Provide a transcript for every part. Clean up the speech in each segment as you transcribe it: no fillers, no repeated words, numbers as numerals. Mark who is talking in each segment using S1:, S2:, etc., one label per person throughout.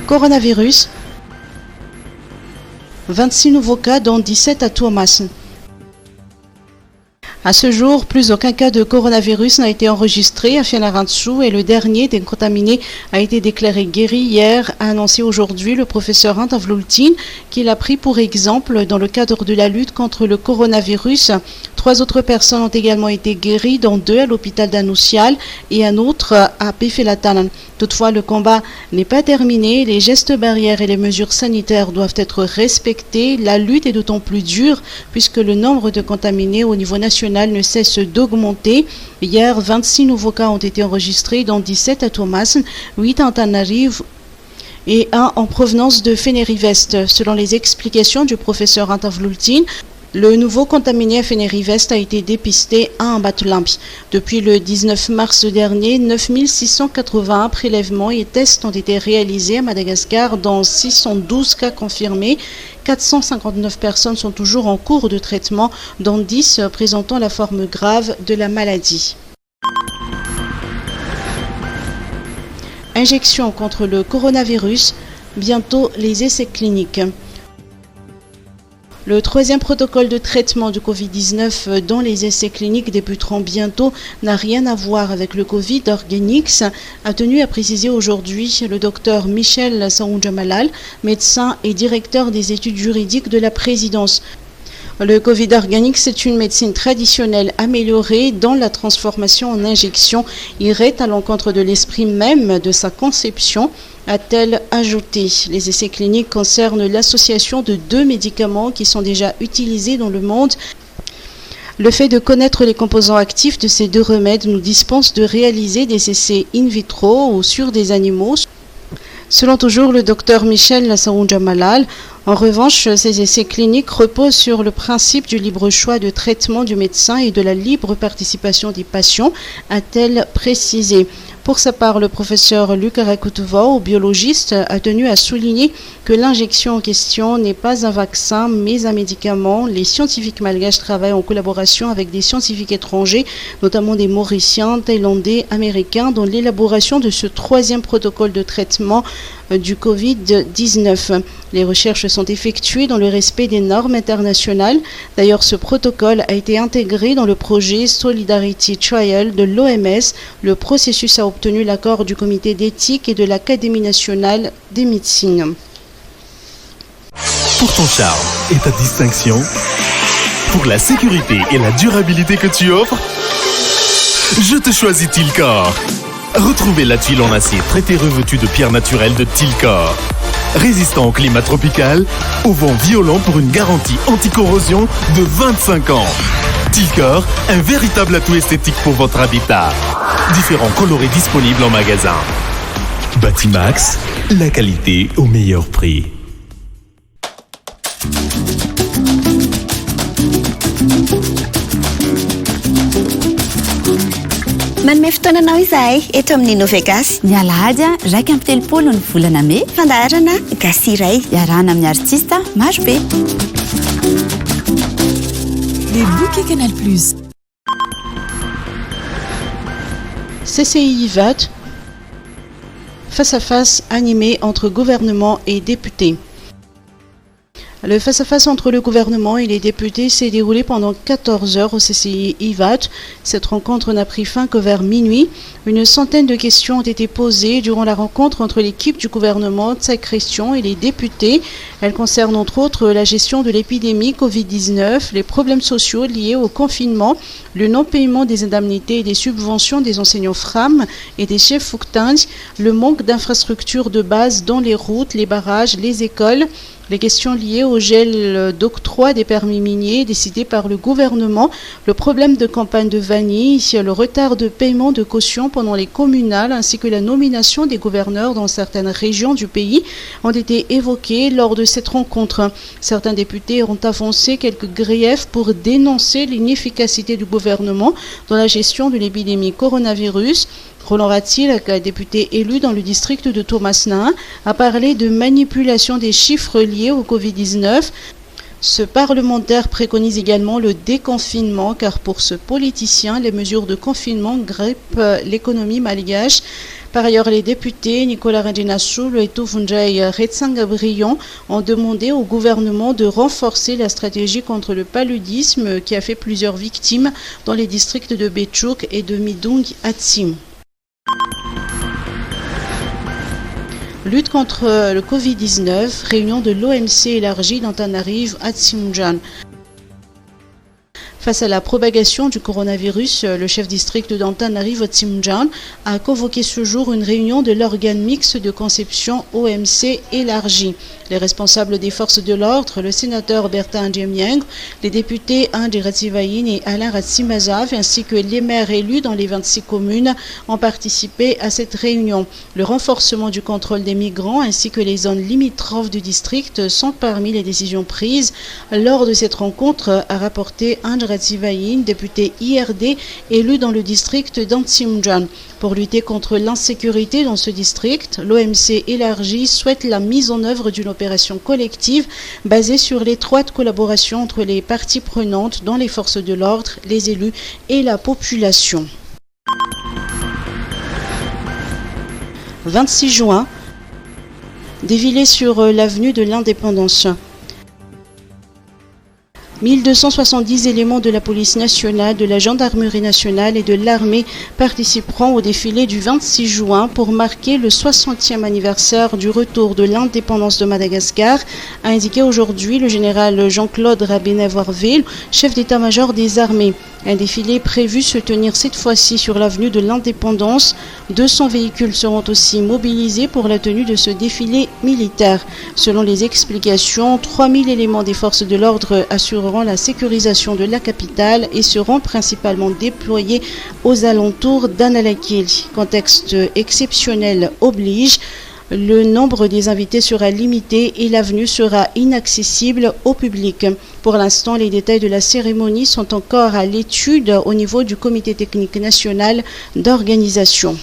S1: Coronavirus. 26 nouveaux cas, dont 17 à Thomas. À ce jour, plus aucun cas de coronavirus n'a été enregistré à Fianarantsoa et le dernier des contaminés a été déclaré guéri hier, a annoncé aujourd'hui le professeur Antavloultine, qu'il a pris pour exemple dans le cadre de la lutte contre le coronavirus. 3 autres personnes ont également été guéries, dont 2 à l'hôpital d'Anoussial et un autre à Pefelatan. Toutefois, le combat n'est pas terminé. Les gestes barrières et les mesures sanitaires doivent être respectés. La lutte est d'autant plus dure puisque le nombre de contaminés au niveau national ne cesse d'augmenter. Hier, 26 nouveaux cas ont été enregistrés, dont 17 à Thomas, 8 à Antananarivo et 1 en provenance de Feneri-Vest. Selon les explications du professeur Antavloultine, le nouveau contaminé à Feneri-Vest a été dépisté à Ambatolampy. Depuis le 19 mars dernier, 9681 prélèvements et tests ont été réalisés à Madagascar, dont 612 cas confirmés. 459 personnes sont toujours en cours de traitement, dont 10 présentant la forme grave de la maladie. Injection contre le coronavirus, bientôt les essais cliniques. Le 3e protocole de traitement du Covid-19 dont les essais cliniques débuteront bientôt n'a rien à voir avec le Covid Organics, a tenu à préciser aujourd'hui le docteur Michel Saoundjamalal, médecin et directeur des études juridiques de la présidence. Le Covid Organics, c'est une médecine traditionnelle améliorée dont la transformation en injection irait à l'encontre de l'esprit même de sa conception, a-t-elle ajouté. Les essais cliniques concernent l'association de 2 médicaments qui sont déjà utilisés dans le monde. Le fait de connaître les composants actifs de ces 2 remèdes nous dispense de réaliser des essais in vitro ou sur des animaux. Selon toujours le docteur Michel Saoundjamalal, en revanche, ces essais cliniques reposent sur le principe du libre choix de traitement du médecin et de la libre participation des patients, a-t-elle précisé. Pour sa part, le professeur Luc Arakutuvau, biologiste, a tenu à souligner que l'injection en question n'est pas un vaccin, mais un médicament. Les scientifiques malgaches travaillent en collaboration avec des scientifiques étrangers, notamment des Mauriciens, Thaïlandais, Américains, dans l'élaboration de ce 3e protocole de traitement du Covid-19. Les recherches sont effectuées dans le respect des normes internationales. D'ailleurs, ce protocole a été intégré dans le projet Solidarity Trial de l'OMS. Le processus a obtenu l'accord du comité d'éthique et de l'Académie nationale des médecines.
S2: Pour ton charme et ta distinction, pour la sécurité et la durabilité que tu offres, je te choisis Tilcor. Retrouvez la tuile en acier traité revêtue de pierres naturelles de Tilcor. Résistant au climat tropical, au vent violent pour une garantie anti-corrosion de 25 ans. Tilcor, un véritable atout esthétique pour votre habitat. Différents coloris disponibles en magasin. Batimax, la qualité au meilleur prix.
S3: Manome fotoananao izahay eto amin'ny Novegas.
S4: Mialahady raiky amby 3 ny volana May.
S3: Fandaharana gasy iray.
S4: Iarahana amin'ny artista maro be.
S5: Les bouquets Canal+.
S1: CCI IVAT, face à face animé entre gouvernement et députés. Le face-à-face entre le gouvernement et les députés s'est déroulé pendant 14 heures au CCI IVAT. Cette rencontre n'a pris fin que vers minuit. Une centaine de questions ont été posées durant la rencontre entre l'équipe du gouvernement, Tsai Christian et les députés. Elles concernent entre autres la gestion de l'épidémie Covid-19, les problèmes sociaux liés au confinement, le non-paiement des indemnités et des subventions des enseignants FRAM et des chefs Fouktand, le manque d'infrastructures de base dans les routes, les barrages, les écoles, les questions liées au gel d'octroi des permis miniers décidé par le gouvernement, le problème de campagne de vanille, le retard de paiement de caution pendant les communales ainsi que la nomination des gouverneurs dans certaines régions du pays ont été évoqués lors de cette rencontre. Certains députés ont avancé quelques griefs pour dénoncer l'inefficacité du gouvernement dans la gestion de l'épidémie coronavirus. Roland Ratil, député élu dans le district de Thomas-Nain, a parlé de manipulation des chiffres liés au Covid-19. Ce parlementaire préconise également le déconfinement car pour ce politicien, les mesures de confinement grippent l'économie malgache. Par ailleurs, les députés Nicolas Randinasoul et Toufunjay Retsanga-Brion ont demandé au gouvernement de renforcer la stratégie contre le paludisme qui a fait plusieurs victimes dans les districts de Béchouk et de Midung-Atsim. Lutte contre le Covid-19, réunion de l'OMC élargie d'Antananarive à Tsimoujan. Face à la propagation du coronavirus, le chef district d'Antananarive Tsimoujan a convoqué ce jour une réunion de l'organe mixte de conception OMC élargie. Les responsables des forces de l'ordre, le sénateur Bertin Djemieng, les députés Andi Ratsivaïn et Alain Ratsimazav, ainsi que les maires élus dans les 26 communes ont participé à cette réunion. Le renforcement du contrôle des migrants ainsi que les zones limitrophes du district sont parmi les décisions prises lors de cette rencontre, a rapporté Andi Ratsivaïn, député IRD élu dans le district d'Antsimoujan. Pour lutter contre l'insécurité dans ce district, l'OMC élargie souhaite la mise en œuvre d'une opération collective basée sur l'étroite collaboration entre les parties prenantes dont les forces de l'ordre, les élus et la population. 26 juin, défilé sur l'avenue de l'Indépendance. 1270 éléments de la police nationale, de la gendarmerie nationale et de l'armée participeront au défilé du 26 juin pour marquer le 60e anniversaire du retour de l'indépendance de Madagascar, a indiqué aujourd'hui le général Jean-Claude Rabenet-Warville, chef d'état-major des armées. Un défilé prévu se tenir cette fois-ci sur l'avenue de l'Indépendance. 200 véhicules seront aussi mobilisés pour la tenue de ce défilé militaire. Selon les explications, 3000 éléments des forces de l'ordre assureront la sécurisation de la capitale et seront principalement déployés aux alentours d'Analakil. Contexte exceptionnel oblige. Le nombre des invités sera limité et l'avenue sera inaccessible au public. Pour l'instant, les détails de la cérémonie sont encore à l'étude au niveau du Comité technique national d'organisation.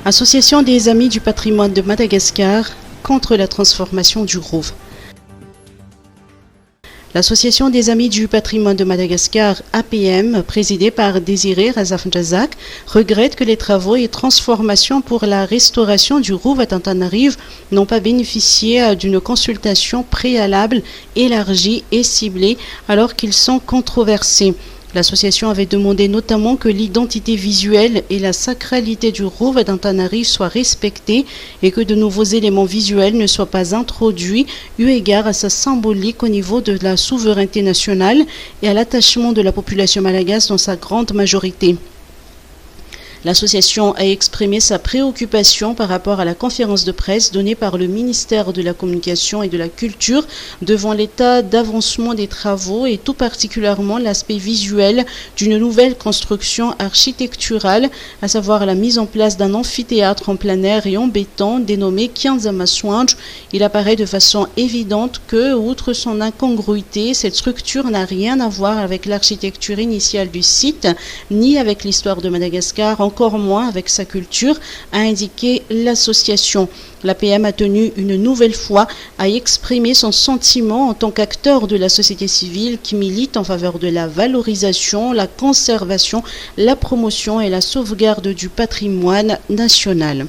S1: Association des Amis du patrimoine de Madagascar contre la transformation du Rouv. L'Association des Amis du patrimoine de Madagascar, APM, présidée par Désiré Razafnjazak, regrette que les travaux et transformations pour la restauration du Rouv à Antananarive n'ont pas bénéficié d'une consultation préalable, élargie et ciblée alors qu'ils sont controversés. L'association avait demandé notamment que l'identité visuelle et la sacralité du Rouv d'Antananarive soient respectées et que de nouveaux éléments visuels ne soient pas introduits eu égard à sa symbolique au niveau de la souveraineté nationale et à l'attachement de la population malgache dans sa grande majorité. L'association a exprimé sa préoccupation par rapport à la conférence de presse donnée par le ministère de la Communication et de la Culture devant l'état d'avancement des travaux et tout particulièrement l'aspect visuel d'une nouvelle construction architecturale, à savoir la mise en place d'un amphithéâtre en plein air et en béton dénommé Kianzamaswanj. Il apparaît de façon évidente que, outre son incongruité, cette structure n'a rien à voir avec l'architecture initiale du site, ni avec l'histoire de Madagascar, encore moins avec sa culture, a indiqué l'association. L'APM a tenu une nouvelle fois à exprimer son sentiment en tant qu'acteur de la société civile qui milite en faveur de la valorisation, la conservation, la promotion et la sauvegarde du patrimoine national.